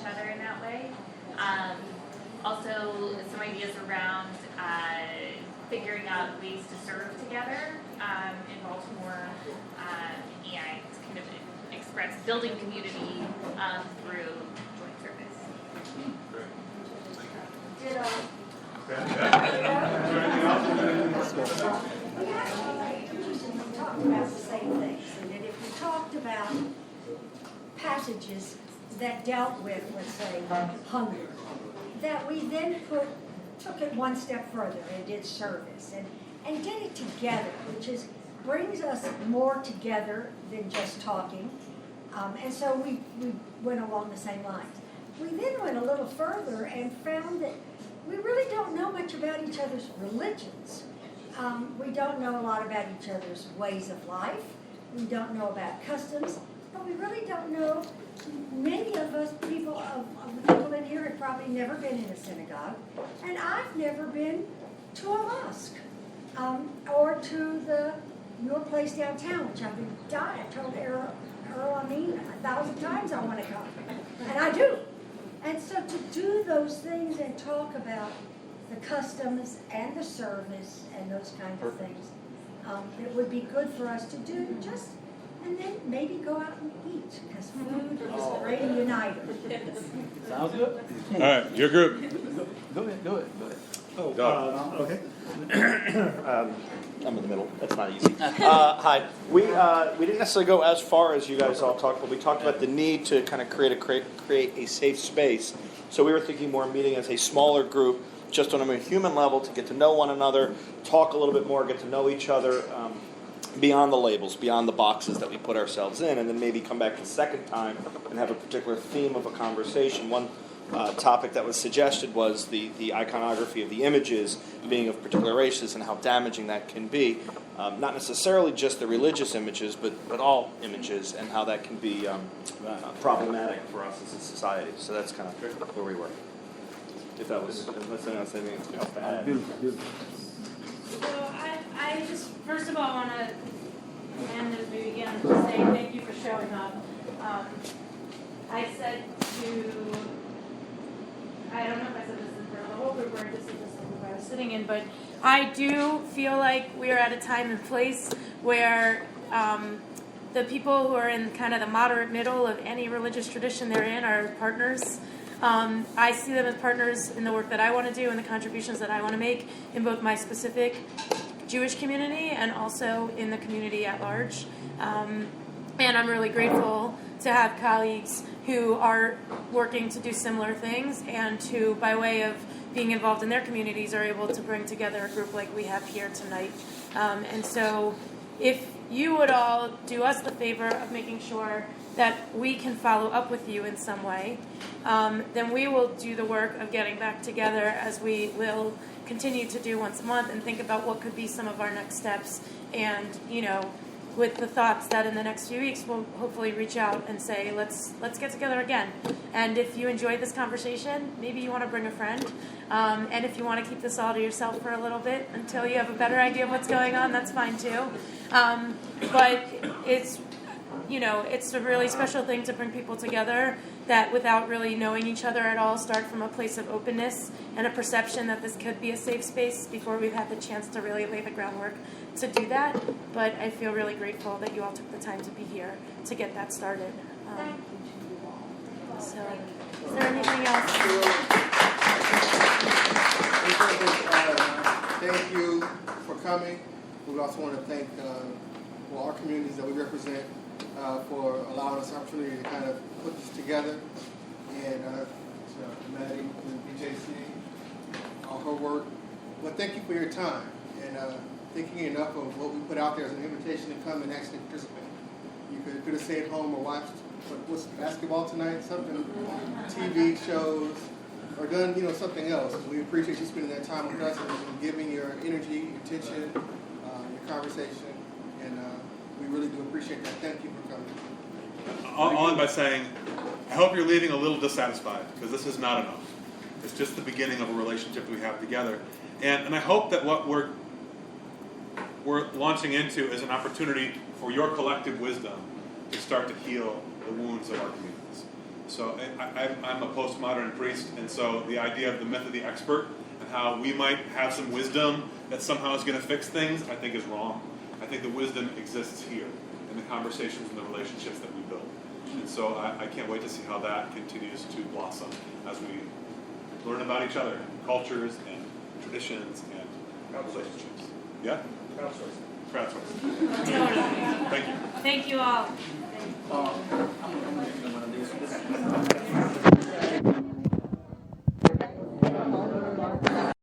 other in that way. Also, some ideas around figuring out ways to serve together in Baltimore and kind of express building community through joint service. We talked about the same things, and that if we talked about passages that dealt with, let's say, hunger, that we then took it one step further and did service and did it together, which brings us more together than just talking. And so we went along the same lines. We then went a little further and found that we really don't know much about each other's religions. We don't know a lot about each other's ways of life. We don't know about customs, but we really don't know. Many of us, people of the people in here, have probably never been in a synagogue, and I've never been to a mosque or to your place downtown, which I've been dying. I told Earl, I mean, 1,000 times I want to come, and I do. And so to do those things and talk about the customs and the service and those kinds of things, it would be good for us to do just. And then maybe go out and eat, because food is a great uniter. Sounds good. All right, your group. Go ahead. Okay. I'm in the middle. That's not easy. Hi. We didn't necessarily go as far as you guys all talked, but we talked about the need to kind of create a safe space. So we were thinking more meeting as a smaller group, just on a human level, to get to know one another, talk a little bit more, get to know each other. Beyond the labels, beyond the boxes that we put ourselves in, and then maybe come back the second time and have a particular theme of a conversation. One topic that was suggested was the iconography of the images being of particular races and how damaging that can be. Not necessarily just the religious images, but all images, and how that can be problematic for us as a society. So that's kind of where we were. If that was, unless anyone else anything else to add. Beautiful. So I just, first of all, want to, and as we begin, to say thank you for showing up. I said I don't know if I said this in front of the whole group or just in this group I was sitting in, but I do feel like we are at a time and place where the people who are in kind of the moderate middle of any religious tradition they're in are partners. I see them as partners in the work that I want to do and the contributions that I want to make in both my specific Jewish community and also in the community at large. And I'm really grateful to have colleagues who are working to do similar things and who, by way of being involved in their communities, are able to bring together a group like we have here tonight. And so if you would all do us the favor of making sure that we can follow up with you in some way, then we will do the work of getting back together, as we will continue to do once a month, and think about what could be some of our next steps. And, with the thoughts that in the next few weeks we'll hopefully reach out and say, let's get together again. And if you enjoyed this conversation, maybe you want to bring a friend. And if you want to keep this all to yourself for a little bit until you have a better idea of what's going on, that's fine too. But it's a really special thing to bring people together that, without really knowing each other at all, start from a place of openness and a perception that this could be a safe space before we've had the chance to really lay the groundwork to do that. But I feel really grateful that you all took the time to be here to get that started. So, is there anything else? Thank you for coming. We also want to thank our communities that we represent for allowing us the opportunity to kind of put this together. And to Maddie and BJC, all her work. But thank you for your time and thinking enough of what we put out there as an invitation to come and actually participate. You could have stayed home or watched what's basketball tonight, something, TV shows, or done something else. We appreciate you spending that time with us and giving your energy, your attention, your conversation, and we really do appreciate that. Thank you for coming. I'll end by saying, I hope you're leaving a little dissatisfied, because this is not enough. It's just the beginning of a relationship we have together. And I hope that what we're launching into is an opportunity for your collective wisdom to start to heal the wounds of our communities. So I'm a postmodern priest, and so the idea of the myth of the expert and how we might have some wisdom that somehow is going to fix things, I think is wrong. I think the wisdom exists here in the conversations and the relationships that we build. And so I can't wait to see how that continues to blossom as we learn about each other, cultures and traditions and relationships. Yeah? Crowdsourcing. Totally. Thank you. Thank you all. I'm gonna do this.